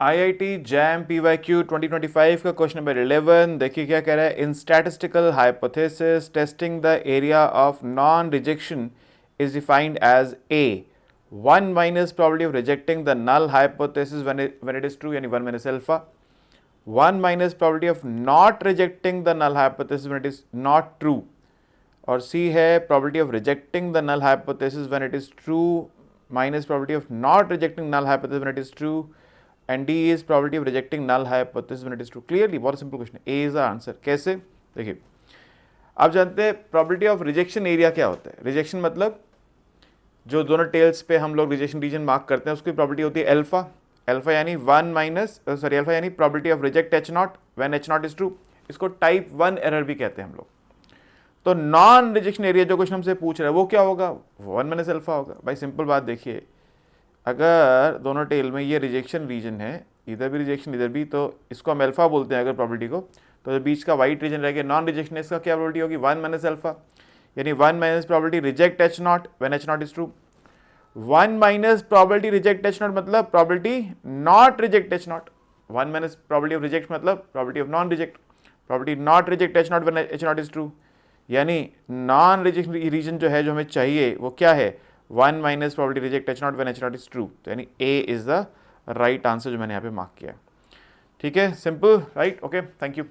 IIT jam PYQ 2025 का question number 11 देखिए क्या कह रहा है। In statistical hypothesis testing the area of non rejection is defined as a 1 minus probability of rejecting the null hypothesis when it is true यानी 1 minus alpha, 1 minus probability of not rejecting the null hypothesis when it is not true, और C है probability of rejecting the null hypothesis when it is true minus probability of not rejecting null hypothesis when it is true, and D is probability of rejecting null hypothesis when it is true. Clearly बहुत simple question है, A is the answer. कैसे? देखिए आप जानते हैं probability of rejection area क्या होता है। रिजेक्शन मतलब जो दोनों टेल्स पे हम लोग रिजेक्शन रीजन मार्क करते हैं उसकी प्रॉपर्टी होती है अल्फा। अल्फा यानी अल्फा यानी property of reject H not when H not is true. इसको टाइप 1 एरर भी कहते हैं हम लोग। तो नॉन रिजेक्शन एरिया जो क्वेश्चन हमसे पूछ रहा है वो क्या होगा, 1 माइनस अल्फा होगा। भाई सिंपल बात देखिए, अगर दोनों टेल में ये रिजेक्शन रीजन है, इधर भी रिजेक्शन इधर भी, तो इसको हम अल्फा बोलते हैं अगर प्रॉपर्टी को, तो जो बीच का वाइट रीजन रह गया नॉन रिजेक्शन, इसका क्या प्रॉपर्टी होगी, 1 माइनस अल्फा, यानी 1 minus probability reject H not when H not is true. 1 minus probability reject H not मतलब probability not reject H not. 1 minus probability of reject मतलब probability of non reject, probability not reject H not when H not is true, यानी non rejection region जो है जो हमें चाहिए वो क्या है, 1 minus probability reject H not when H not is true. तो यानी ए इज द राइट आंसर जो मैंने यहाँ पे मार्क किया है। ठीक है, simple, right, okay, thank you.